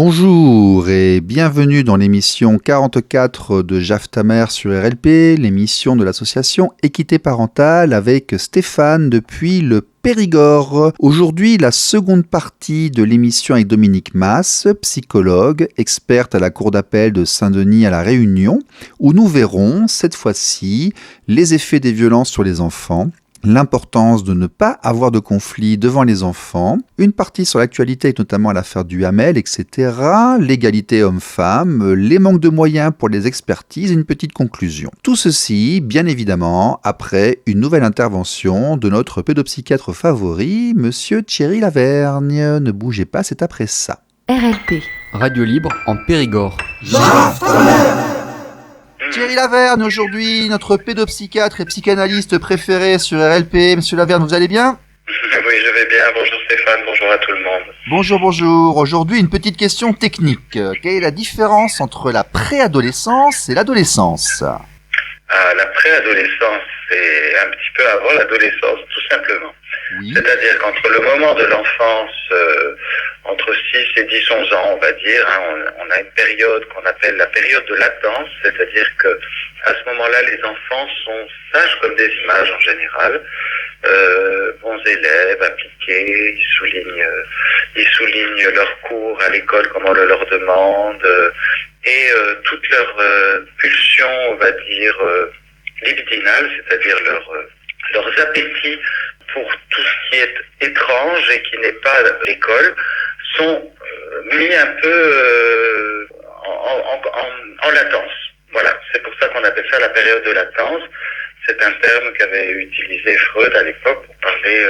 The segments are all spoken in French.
Bonjour et bienvenue dans l'émission 44 de Jaf ta mère sur RLP, l'émission de l'association Équité Parentale avec Stéphane depuis le Périgord. Aujourd'hui, la seconde partie de l'émission avec Dominique Mas, psychologue, experte à la Cour d'appel de Saint-Denis à La Réunion, où nous verrons, cette fois-ci, les effets des violences sur les enfants, l'importance de ne pas avoir de conflit devant les enfants, une partie sur l'actualité avec notamment l'affaire du Hamel, etc., l'égalité homme-femme, les manques de moyens pour les expertises et une petite conclusion. Tout ceci, bien évidemment, après une nouvelle intervention de notre pédopsychiatre favori, Monsieur Thierry Lavergne. Ne bougez pas, c'est après ça. RLP. Radio libre en Périgord. Thierry Lavergne, aujourd'hui, notre pédopsychiatre et psychanalyste préféré sur RLP. Monsieur Lavergne, vous allez bien ? Oui, je vais bien. Bonjour Stéphane, bonjour à tout le monde. Bonjour. Aujourd'hui, une petite question technique. Quelle est la différence entre la préadolescence et l'adolescence ? La préadolescence, c'est un petit peu avant l'adolescence, tout simplement. Oui. C'est-à-dire qu'entre le moment de l'enfance, entre 6 et 10, 11 ans, on va dire, on a une période qu'on appelle la période de latence, c'est-à-dire que à ce moment-là, les enfants sont sages comme des images en général, bons élèves, appliqués, ils soulignent leurs cours à l'école comme on le leur demande, et toutes leurs pulsions, on va dire, libidinales, c'est-à-dire leurs appétits pour tout ce qui est étrange et qui n'est pas à l'école, sont mis un peu en latence. Voilà, c'est pour ça qu'on appelle ça la période de latence. C'est un terme qu'avait utilisé Freud à l'époque pour parler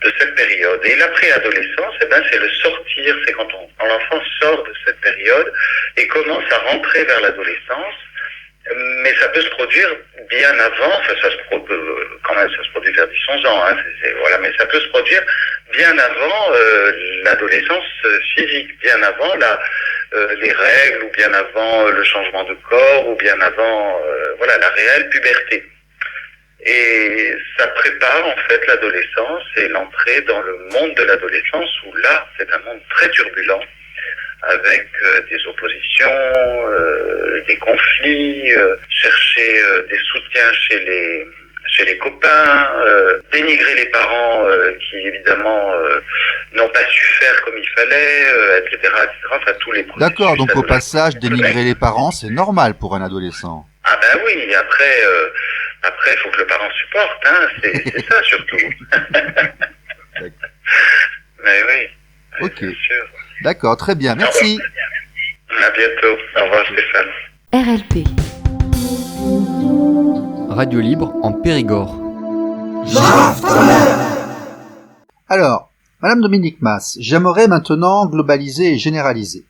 de cette période. Et la préadolescence, c'est le sortir, c'est quand l'enfant sort de cette période et commence à rentrer vers l'adolescence. Mais ça peut se produire bien avant, enfin ça se produit vers 10-11 ans, voilà, mais ça peut se produire bien avant l'adolescence physique, bien avant les règles, ou bien avant le changement de corps, ou bien avant la réelle puberté. Et ça prépare en fait l'adolescence et l'entrée dans le monde de l'adolescence, où là c'est un monde très turbulent, avec des oppositions, des conflits, chercher des soutiens chez les copains, dénigrer les parents qui évidemment n'ont pas su faire comme il fallait, etc., enfin tous les processus. D'accord, donc au passage, dénigrer les parents, c'est normal pour un adolescent. Ah ben oui, après il faut que le parent supporte, hein, c'est ça surtout. Mais oui, ok. Bien sûr. D'accord, très bien, merci. À bientôt. Au revoir Stéphane. RLP. Radio libre en Périgord. Alors, Madame Dominique Mas, j'aimerais maintenant globaliser et généraliser.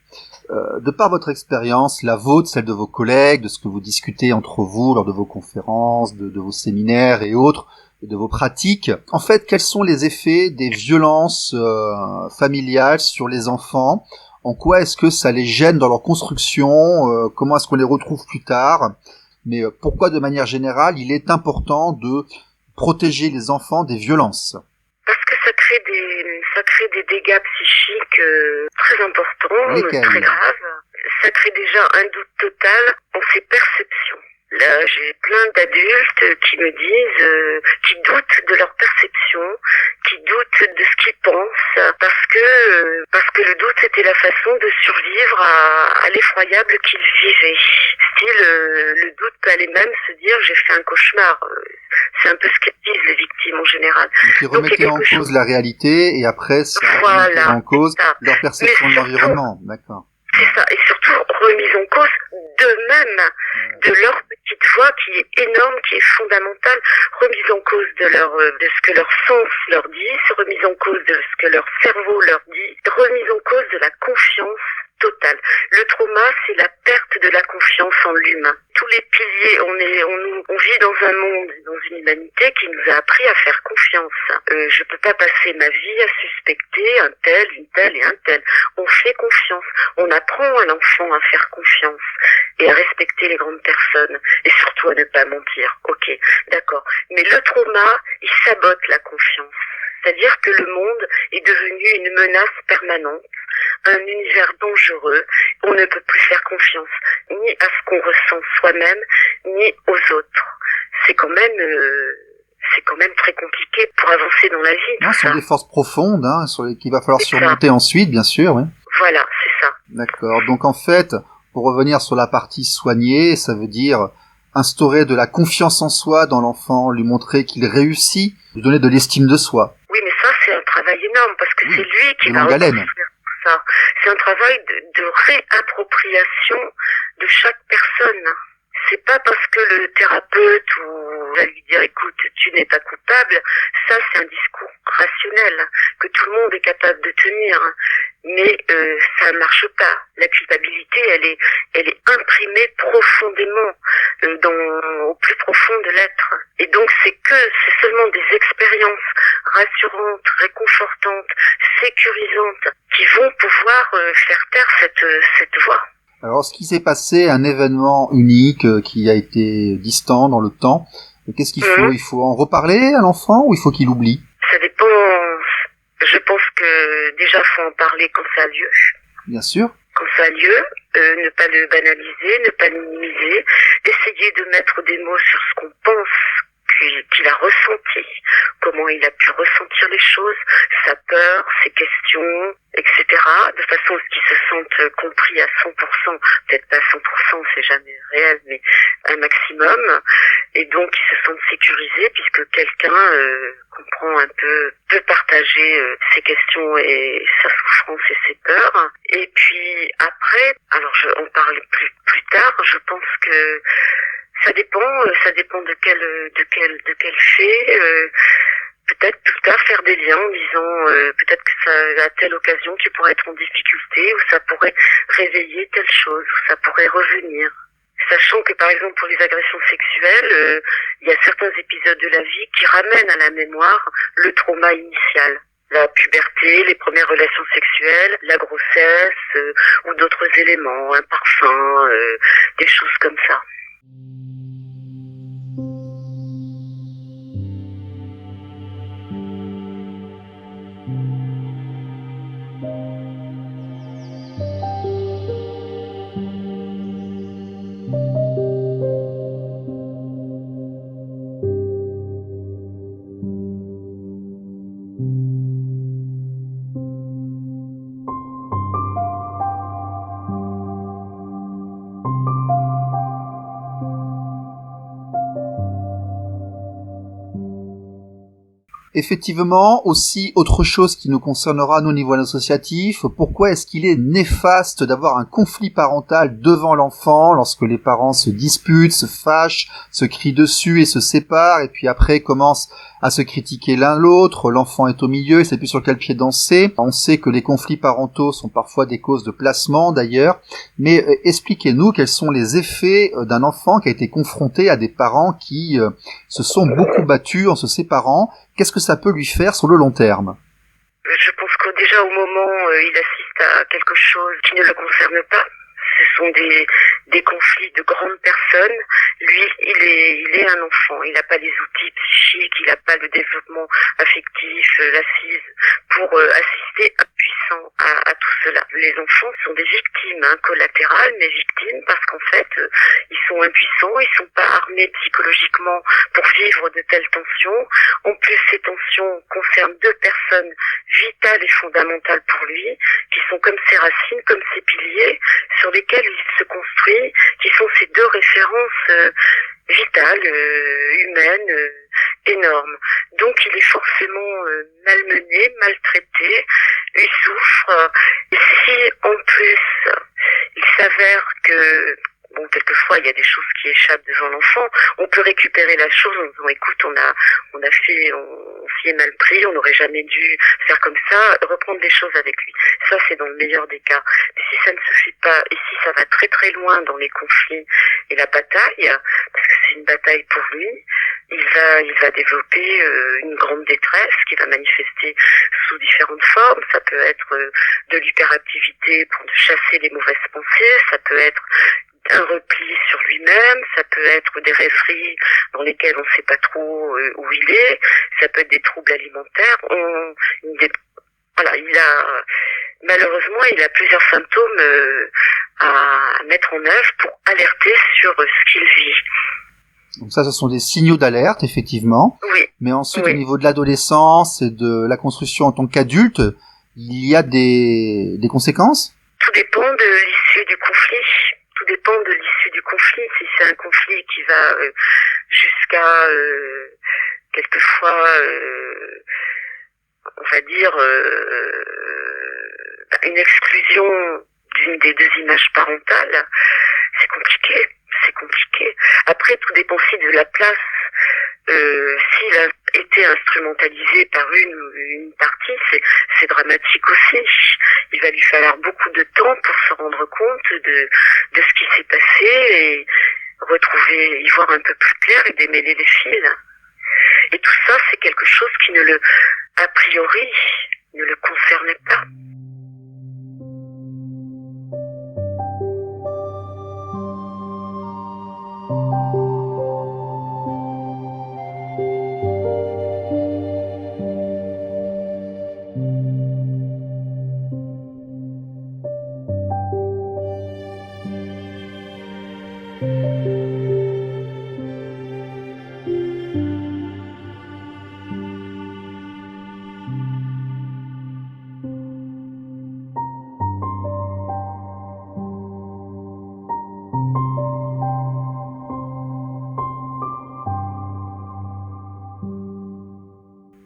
De par votre expérience, la vôtre, celle de vos collègues, de ce que vous discutez entre vous lors de vos conférences, de vos séminaires et autres, de vos pratiques, en fait, quels sont les effets des violences familiales sur les enfants ? En quoi est-ce que ça les gêne dans leur construction ? Comment est-ce qu'on les retrouve plus tard ? Mais pourquoi, de manière générale, il est important de protéger les enfants des violences ? Parce que ça crée des dégâts psychiques très importants, très graves. Ça crée déjà un doute total en ses perceptions. Là, j'ai plein d'adultes qui me disent, qui doutent de leur perception, qui doutent de ce qu'ils pensent, parce que le doute c'était la façon de survivre à l'effroyable qu'ils vivaient. Style, le doute peut aller même se dire j'ai fait un cauchemar. C'est un peu ce qu'elles disent les victimes en général. Donc ils remettaient en cause la réalité et après ça remettait en cause leur perception de l'environnement. D'accord. C'est ça, et surtout remise en cause d'eux-mêmes, de leur petite voix qui est énorme, qui est fondamentale, remise en cause de ce que leur sens leur dit, remise en cause de ce que leur cerveau leur dit, remise en cause de la confiance totale. Le trauma, c'est la perte de la confiance en l'humain. Tous les piliers, on vit dans un monde, dans une humanité qui nous a appris à faire confiance. Je peux pas passer ma vie à suspecter un tel, une telle et un tel. On fait confiance. On apprend à l'enfant à faire confiance et à respecter les grandes personnes et surtout à ne pas mentir. Ok, d'accord. Mais le trauma, il sabote la confiance. C'est-à-dire que le monde est devenu une menace permanente, un univers dangereux. On ne peut plus faire confiance ni à ce qu'on ressent soi-même, ni aux autres. C'est quand même très compliqué pour avancer dans la vie. Non, ce sont des forces profondes, qu'il va falloir surmonter ensuite, bien sûr. Oui. Voilà, c'est ça. D'accord. Donc en fait, pour revenir sur la partie soignée, ça veut dire instaurer de la confiance en soi dans l'enfant, lui montrer qu'il réussit, lui donner de l'estime de soi. Oui, mais ça, c'est un travail énorme, parce que c'est lui qui va reconstruire tout ça. C'est un travail de réappropriation de chaque personne. C'est pas parce que le thérapeute va lui dire écoute, tu n'es pas coupable, ça c'est un discours rationnel que tout le monde est capable de tenir, mais ça ne marche pas. La culpabilité, elle est imprimée profondément au plus profond de l'être. Et donc c'est seulement des expériences rassurantes, réconfortantes, sécurisantes qui vont pouvoir faire taire cette voix. Alors, ce qui s'est passé, un événement unique qui a été distant dans le temps, qu'est-ce qu'il faut ? Il faut en reparler à l'enfant ou il faut qu'il oublie ? Ça dépend. Je pense que déjà, faut en parler quand ça a lieu. Bien sûr. Quand ça a lieu, ne pas le banaliser, ne pas le minimiser, essayer de mettre des mots sur ce qu'on pense qu'il a ressenti, comment il a pu ressentir les choses, sa peur, ses questions, etc., de façon à ce qu'il se sente compris à 100%, peut-être pas 100%, c'est jamais réel, mais un maximum, et donc il se sente sécurisé puisque quelqu'un comprend un peu, peut partager ses questions et sa souffrance et ses peurs. Et puis après, alors on parle plus tard, je pense que ça dépend de quel fait. Peut-être plus tard faire des liens en disant peut-être que ça, à telle occasion tu pourrais être en difficulté, ou ça pourrait réveiller telle chose, ou ça pourrait revenir. Sachant que par exemple pour les agressions sexuelles, il y a certains épisodes de la vie qui ramènent à la mémoire le trauma initial. La puberté, les premières relations sexuelles, la grossesse ou d'autres éléments, un parfum, des choses comme ça. Effectivement, aussi autre chose qui nous concernera nous au niveau associatif, pourquoi est-ce qu'il est néfaste d'avoir un conflit parental devant l'enfant lorsque les parents se disputent, se fâchent, se crient dessus et se séparent et puis après commencent à se critiquer l'un l'autre, l'enfant est au milieu, il sait plus sur quel pied danser. On sait que les conflits parentaux sont parfois des causes de placement d'ailleurs, mais expliquez-nous quels sont les effets d'un enfant qui a été confronté à des parents qui se sont beaucoup battus en se séparant. Qu'est-ce que ça peut lui faire sur le long terme ? Je pense que déjà au moment où il assiste à quelque chose qui ne le concerne pas, ce sont des conflits de grandes personnes. Lui, il est un enfant. Il n'a pas les outils psychiques, il n'a pas le développement affectif, l'assise pour assister impuissant à tout cela. Les enfants sont des victimes, collatérales, mais victimes parce qu'en fait, ils sont impuissants, ils sont pas armés psychologiquement pour vivre de telles tensions. En plus, ces tensions concernent deux personnes vitales et fondamentales pour lui, qui sont comme ses racines, comme ses piliers, sur lesquels il se construit, qui sont ces deux références vitales, humaines, énormes. Donc il est forcément malmené, maltraité, il souffre. Et si en plus il s'avère que bon, quelquefois, il y a des choses qui échappent devant l'enfant. On peut récupérer la chose en disant, écoute, on s'y est mal pris, on n'aurait jamais dû faire comme ça, reprendre des choses avec lui. Ça, c'est dans le meilleur des cas. Mais si ça ne se fait pas, et si ça va très très loin dans les conflits et la bataille, parce que c'est une bataille pour lui, il va développer une grande détresse qui va manifester sous différentes formes. Ça peut être de l'hyperactivité pour chasser les mauvaises pensées, ça peut être un repli sur lui-même, ça peut être des rêveries dans lesquelles on ne sait pas trop où il est, ça peut être des troubles alimentaires. Malheureusement, il a plusieurs symptômes à mettre en œuvre pour alerter sur ce qu'il vit. Donc ça, ce sont des signaux d'alerte, effectivement. Oui. Mais ensuite, au niveau de l'adolescence et de la construction en tant qu'adulte, il y a des conséquences? Tout dépend de l'issue du conflit. Tout dépend de l'issue du conflit. Si c'est un conflit qui va jusqu'à quelquefois, on va dire, une exclusion d'une des deux images parentales, c'est compliqué. C'est compliqué. Après, tout dépend aussi de la place. S'il a été instrumentalisé par une partie, c'est dramatique aussi. Il va lui falloir beaucoup de temps pour se rendre compte de ce qui s'est passé et y voir un peu plus clair et démêler les fils. Et tout ça, c'est quelque chose qui a priori, ne le concernait pas.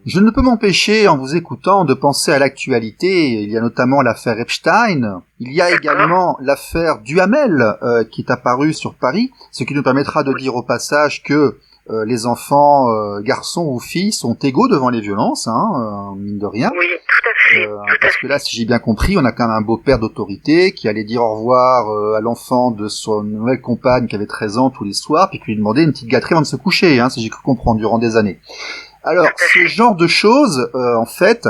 Je ne peux m'empêcher, en vous écoutant, de penser à l'actualité. Il y a notamment l'affaire Epstein. Il y a également l'affaire Duhamel, qui est apparue sur Paris, ce qui nous permettra de dire au passage que les enfants, garçons ou filles, sont égaux devant les violences, mine de rien. Oui, tout à fait. Parce que là, si j'ai bien compris, on a quand même un beau-père d'autorité qui allait dire au revoir à l'enfant de son nouvelle compagne qui avait 13 ans tous les soirs, puis qui lui demandait une petite gâterie avant de se coucher, si j'ai cru comprendre, durant des années. Alors, ce genre de choses, en fait,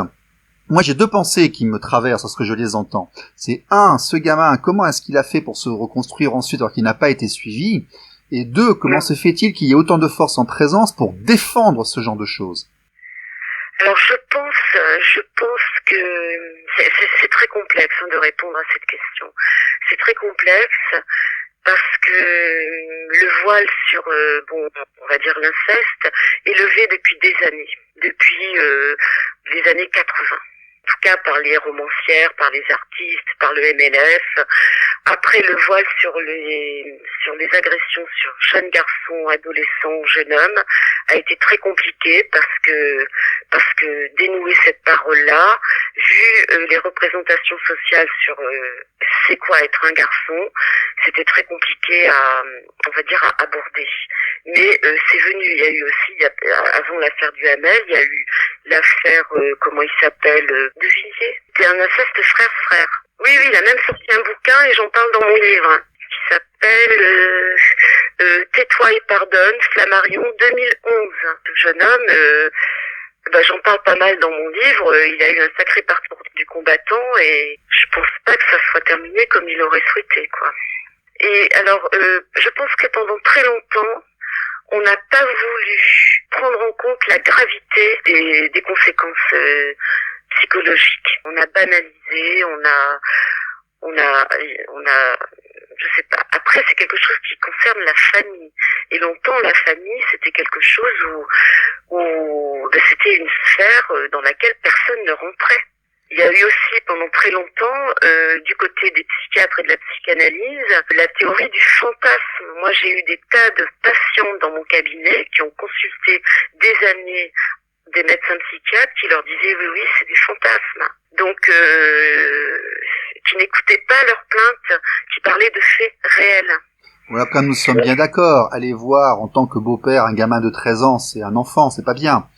moi j'ai deux pensées qui me traversent lorsque je les entends. C'est ce gamin, comment est-ce qu'il a fait pour se reconstruire ensuite alors qu'il n'a pas été suivi? Et deux, comment se fait-il qu'il y ait autant de force en présence pour défendre ce genre de choses? Alors je pense que c'est très complexe de répondre à cette question. C'est très complexe. Parce que le voile sur, on va dire l'inceste, est levé depuis des années, depuis les années 80. En tout cas par les romancières, par les artistes, par le MLF. Après, le voile sur les agressions sur jeunes garçons, adolescents, jeunes hommes a été très compliqué parce que dénouer cette parole-là, vu les représentations sociales sur c'est quoi être un garçon, c'était très compliqué à aborder. Mais c'est venu, il y a eu aussi, avant l'affaire du Hamel, il y a eu l'affaire, comment il s'appelle, de Villiers. C'était un inceste frère-frère. Oui, il a même sorti un bouquin et j'en parle dans mon livre, qui s'appelle Tais-toi et pardonne, Flammarion 2011. Ce jeune homme, j'en parle pas mal dans mon livre, il a eu un sacré parcours du combattant et je pense pas que ça soit terminé comme il aurait souhaité, quoi. Et alors, je pense que pendant très longtemps, on n'a pas voulu prendre en compte la gravité des conséquences psychologiques. On a banalisé, on a, je sais pas. Après, c'est quelque chose qui concerne la famille. Et longtemps, la famille, c'était quelque chose où c'était une sphère dans laquelle personne ne rentrait. Il y a eu aussi pendant très longtemps, du côté des psychiatres et de la psychanalyse, la théorie du fantasme. Moi, j'ai eu des tas de patients dans mon cabinet qui ont consulté des années des médecins psychiatres qui leur disaient oui, c'est des fantasmes. Donc, qui n'écoutaient pas leurs plaintes, qui parlaient de faits réels. Voilà, comme nous sommes bien d'accord, aller voir en tant que beau-père un gamin de 13 ans, c'est un enfant, c'est pas bien.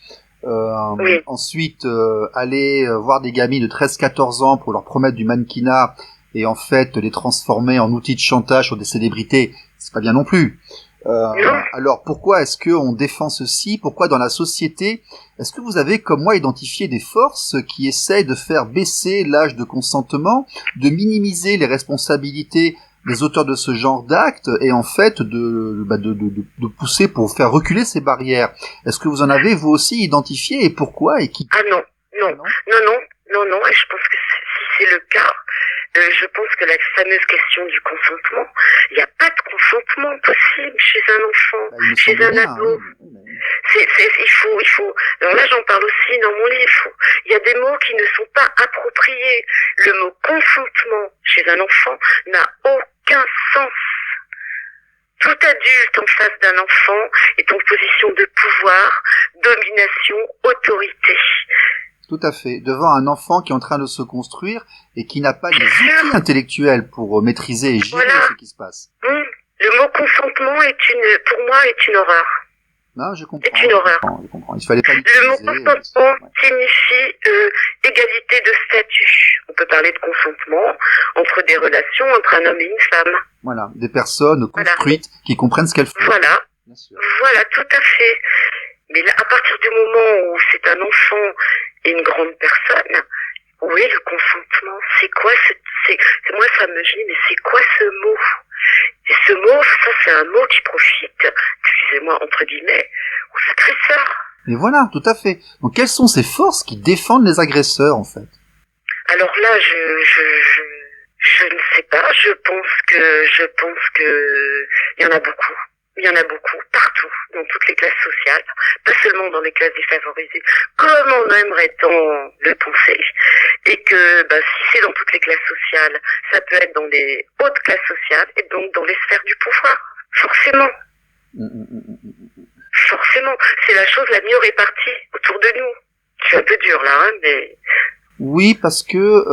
Oui. Ensuite, aller voir des gamins de 13-14 ans pour leur promettre du mannequinat et en fait les transformer en outils de chantage sur des célébrités, c'est pas bien non plus. Alors pourquoi est-ce qu'on défend ceci? Pourquoi dans la société, est-ce que vous avez comme moi identifié des forces qui essayent de faire baisser l'âge de consentement, de minimiser les responsabilités des auteurs de ce genre d'actes et en fait de pousser pour faire reculer ces barrières? Est-ce que vous en avez vous aussi identifié et pourquoi et qui? Ah non, et je pense que si c'est le cas, je pense que la fameuse question du consentement, il n'y a pas de consentement possible chez un enfant, chez un ado. Il faut. Alors là, j'en parle aussi dans mon livre. Il y a des mots qui ne sont pas appropriés. Le mot consentement chez un enfant n'a aucun sens. Tout adulte en face d'un enfant est en position de pouvoir, domination, autorité. Tout à fait. Devant un enfant qui est en train de se construire et qui n'a pas les outils intellectuels pour maîtriser et gérer ce qui se passe. Le mot consentement pour moi, est une horreur. Non, je comprends. C'est une horreur. Je comprends. Il fallait pas l'utiliser. Le mot consentement signifie égalité de statut. On peut parler de consentement entre des relations entre un homme et une femme. Voilà, des personnes construites qui comprennent ce qu'elles font. Voilà. Bien sûr. Voilà, tout à fait. Mais là, à partir du moment où c'est un enfant et une grande personne, où est le consentement? C'est quoi moi, ça me gêne, mais c'est quoi ce mot? Et ce mot, ça, c'est un mot qui profite, excusez-moi, entre guillemets, aux agresseurs. Mais voilà, tout à fait. Donc, quelles sont ces forces qui défendent les agresseurs, en fait? Alors là, je ne sais pas. Je pense que il y en a beaucoup. Il y en a beaucoup, partout, dans toutes les classes sociales, pas seulement dans les classes défavorisées, comme on aimerait tant le penser. Et que si c'est dans toutes les classes sociales, ça peut être dans les hautes classes sociales, et donc dans les sphères du pouvoir, forcément. Forcément, c'est la chose la mieux répartie autour de nous. C'est un peu dur là, mais... Oui, parce que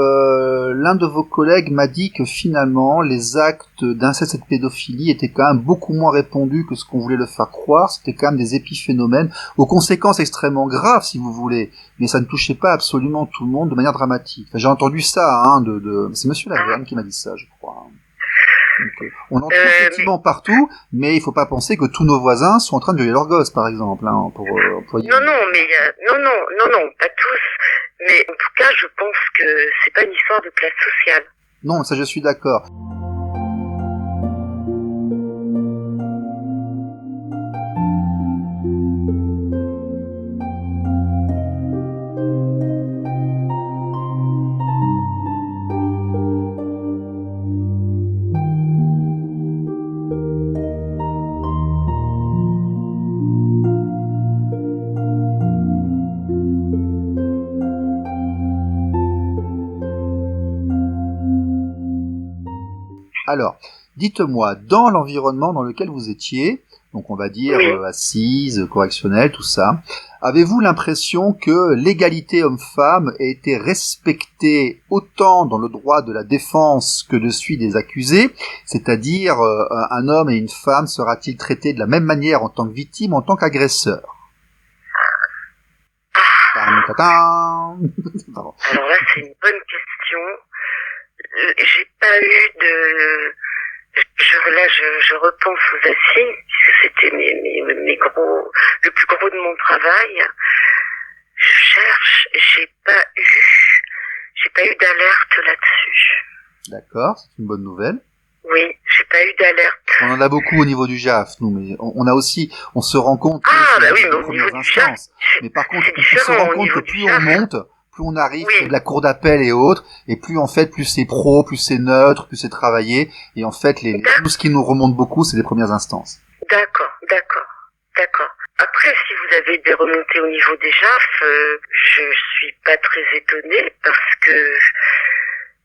l'un de vos collègues m'a dit que finalement, les actes d'inceste et de pédophilie étaient quand même beaucoup moins répandus que ce qu'on voulait le faire croire. C'était quand même des épiphénomènes, aux conséquences extrêmement graves, si vous voulez. Mais ça ne touchait pas absolument tout le monde de manière dramatique. Enfin, j'ai entendu ça, c'est Monsieur Laverne qui m'a dit ça, je crois. Donc, on en trouve effectivement partout, mais il faut pas penser que tous nos voisins sont en train de violer leurs gosses, par exemple, pour employer. Non, pas tous. Mais en tout cas, je pense que c'est pas une histoire de classe sociale. Non, ça je suis d'accord. Alors, dites-moi, dans l'environnement dans lequel vous étiez, donc on va dire assise, correctionnelle, tout ça, avez-vous l'impression que l'égalité homme-femme a été respectée autant dans le droit de la défense que de celui des accusés, c'est-à-dire un homme et une femme sera-t-il traité de la même manière en tant que victime, en tant qu'agresseur? Alors là, c'est une bonne question. J'ai pas eu de... je repense aux assises, puisque c'était mes gros... le plus gros de mon travail. Je cherche, j'ai pas eu d'alerte là-dessus. D'accord, c'est une bonne nouvelle. Oui, j'ai pas eu d'alerte. On en a beaucoup au niveau du JAF, nous, mais on se rend compte que c'est les au premières niveau du JAF, mais par contre, on se rend compte que plus on monte, plus on arrive près de la cour d'appel et autres, et plus en fait, plus c'est pro, plus c'est neutre, plus c'est travaillé, et en fait, tout ce qui nous remonte beaucoup, c'est les premières instances. D'accord. Après, si vous avez des remontées au niveau des JAF, je suis pas très étonnée parce que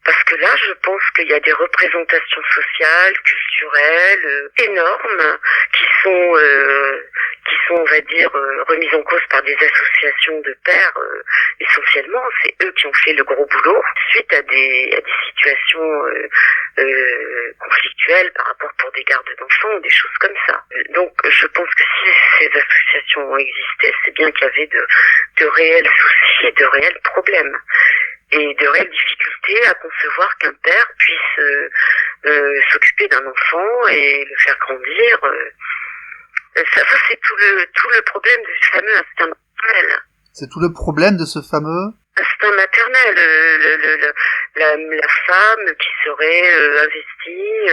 Parce que là, je pense qu'il y a des représentations sociales, culturelles, énormes, qui sont, on va dire, remises en cause par des associations de pères, essentiellement. C'est eux qui ont fait le gros boulot, suite à des situations conflictuelles par rapport pour des gardes d'enfants, des choses comme ça. Donc, je pense que si ces associations ont existé, c'est bien qu'il y avait de réels soucis et de réels problèmes. Et de réelles difficultés à concevoir qu'un père puisse s'occuper d'un enfant et le faire grandir. Ça c'est tout le problème de ce fameux instinct maternel. C'est tout le problème de ce fameux instinct maternel, la femme qui serait investie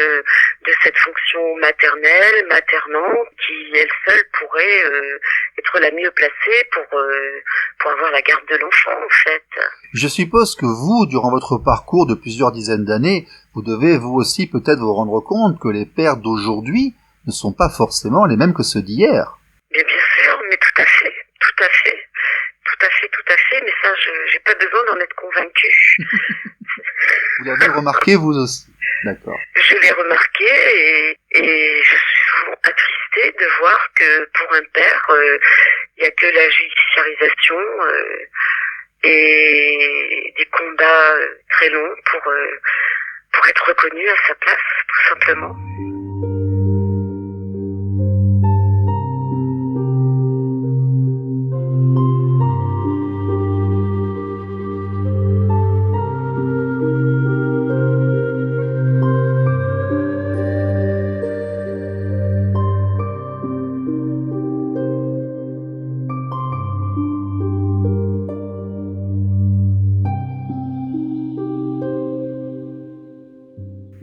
de cette fonction maternelle, maternante, qui elle seule pourrait être la mieux placée pour avoir la garde de l'enfant, en fait. Je suppose que vous, durant votre parcours de plusieurs dizaines d'années, vous devez vous aussi peut-être vous rendre compte que les pères d'aujourd'hui ne sont pas forcément les mêmes que ceux d'hier. Mais bien sûr, mais tout à fait. Tout à fait, mais ça, j'ai pas besoin d'en être convaincue. Vous l'avez remarqué vous aussi? D'accord. Je l'ai remarqué et je suis souvent attristée de voir que pour un père, il y a que la judiciarisation et des combats très longs pour être reconnu à sa place, tout simplement.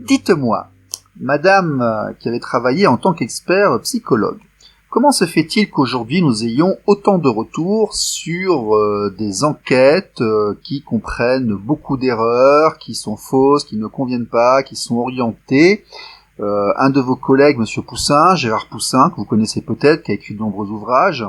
Dites-moi, madame qui avait travaillé en tant qu'expert psychologue, comment se fait-il qu'aujourd'hui nous ayons autant de retours sur des enquêtes qui comprennent beaucoup d'erreurs, qui sont fausses, qui ne conviennent pas, qui sont orientées? Un de vos collègues, monsieur Poussin, Gérard Poussin, que vous connaissez peut-être, qui a écrit de nombreux ouvrages,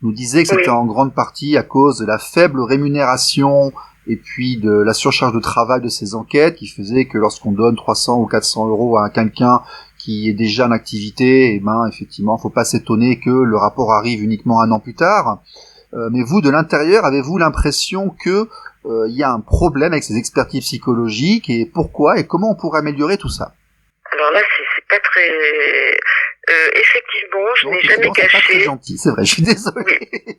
nous disait que c'était en grande partie à cause de la faible rémunération et puis de la surcharge de travail de ces enquêtes qui faisait que lorsqu'on donne 300 ou 400 euros à quelqu'un qui est déjà en activité, effectivement, faut pas s'étonner que le rapport arrive uniquement un an plus tard. Mais vous, de l'intérieur, avez-vous l'impression que y a un problème avec ces expertises psychologiques et pourquoi et comment on pourrait améliorer tout ça? Alors là, c'est pas très... effectivement, je n'ai jamais caché... C'est pas très gentil, c'est vrai, je suis désolé. Oui.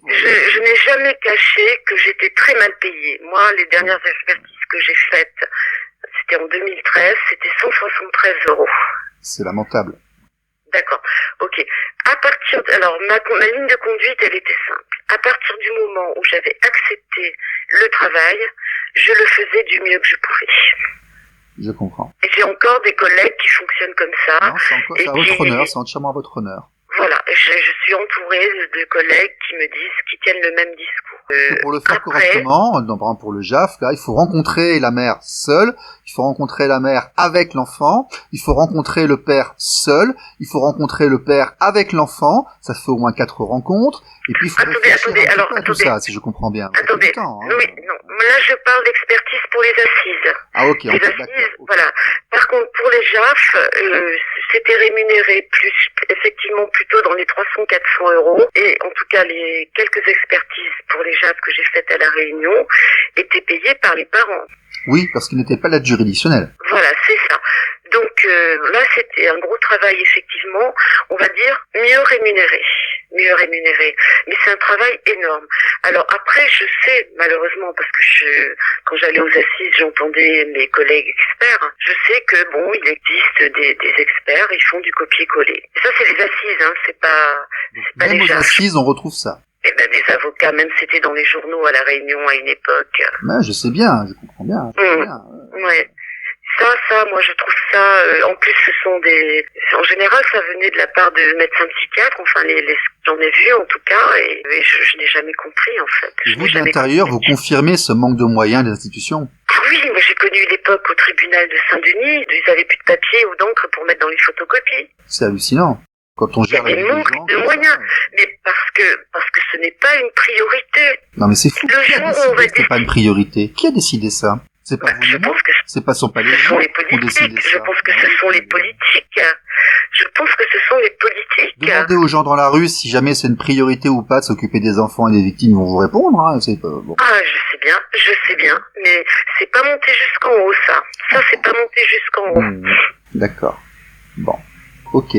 Je n'ai jamais caché que j'étais très mal payée. Moi, les dernières expertises que j'ai faites, c'était en 2013, c'était 173 euros. C'est lamentable. D'accord, ok. Alors, ma ligne de conduite, elle était simple. À partir du moment où j'avais accepté le travail, je le faisais du mieux que je pouvais. Je comprends. Et j'ai encore des collègues qui fonctionnent comme ça. Non, c'est à votre honneur, c'est entièrement à votre honneur. Voilà, je suis entourée de collègues qui me disent, qui tiennent le même discours. Pour le faire correctement, par exemple pour le JAF, là, il faut rencontrer la mère seule, il faut rencontrer la mère avec l'enfant, il faut rencontrer le père seul, il faut rencontrer le père avec l'enfant, ça fait au moins 4 rencontres, et puis il faut réfléchir à tout ça, si je comprends bien. Attendez, oui, non, là je parle d'expertise pour les assises. Ah ok, les assises, voilà. Par contre, pour les JAF, c'était rémunéré effectivement plutôt dans les 300-400 euros, et en tout cas les quelques expertises pour les JAF que j'ai faites à La Réunion étaient payées par les parents. Oui, parce qu'il n'était pas l'aide juridictionnelle. Voilà, c'est ça. Donc là, c'était un gros travail, effectivement, on va dire mieux rémunéré. Mais c'est un travail énorme. Alors après, je sais, malheureusement, parce que quand j'allais aux assises, j'entendais mes collègues experts, je sais que il existe des experts, ils font du copier-coller. Et ça, c'est les assises, hein, c'est pas même les aux JAF. assises, on retrouve ça. Et ben des avocats, même c'était dans les journaux à La Réunion à une époque. Mais je sais bien, je comprends bien. Ouais. Ça, moi je trouve ça, en plus ce sont en général ça venait de la part de médecins psychiatres, enfin j'en ai vu en tout cas, et je n'ai jamais compris en fait. Et vous de l'intérieur, vous confirmez ce manque de moyens des institutions? Ah oui, moi j'ai connu l'époque au tribunal de Saint-Denis, ils avaient plus de papier ou d'encre pour mettre dans les photocopies. C'est hallucinant. Quand on gère il y a des manques de moyens, mais parce que ce n'est pas une priorité. Non mais c'est fou. Le Qui a jour où on va décidé que c'est pas une priorité? Qui a décidé ça? C'est pas vous, je pense que c'est pas son palais. Ce sont les politiques. Je pense que ce sont les politiques. Je pense que ce sont les politiques. Demandez aux gens dans la rue si jamais c'est une priorité ou pas de s'occuper des enfants et des victimes, ils vont vous répondre. Hein. C'est pas bon. Ah, je sais bien, mais c'est pas monté jusqu'en haut, ça. Ça, c'est pas monté jusqu'en haut. D'accord. Bon. Ok.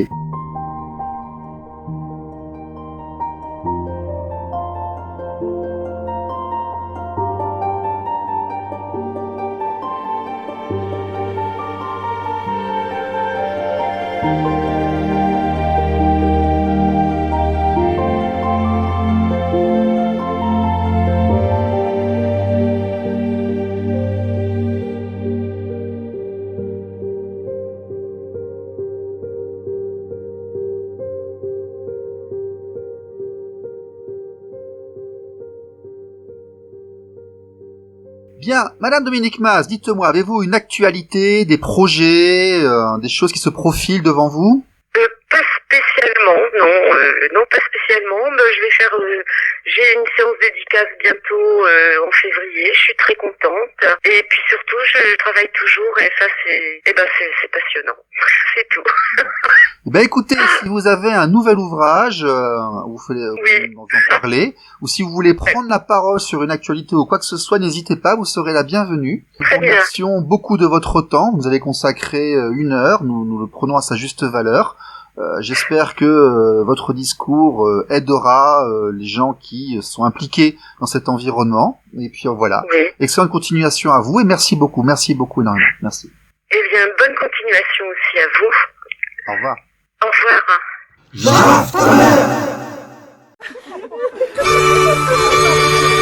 Bien, Madame Dominique Mas, dites-moi, avez-vous une actualité, des projets, des choses qui se profilent devant vous? Pas spécialement, non, pas spécialement. Mais je vais faire, j'ai une séance dédicace bientôt en février. Je suis très contente. Et puis surtout, je travaille toujours et ça, c'est passionnant. C'est tout. Ben écoutez, si vous avez un nouvel ouvrage, vous en parler, ou si vous voulez prendre la parole sur une actualité ou quoi que ce soit, n'hésitez pas, vous serez la bienvenue. Nous remercions beaucoup de votre temps. Vous avez consacré 1 heure. Nous le prenons à sa juste valeur. J'espère que votre discours aidera les gens qui sont impliqués dans cet environnement. Et puis voilà. Oui. Excellente continuation à vous et merci beaucoup énormément. Merci. Eh bien, bonne continuation aussi à vous. Au revoir. Au revoir. Jafta Mère.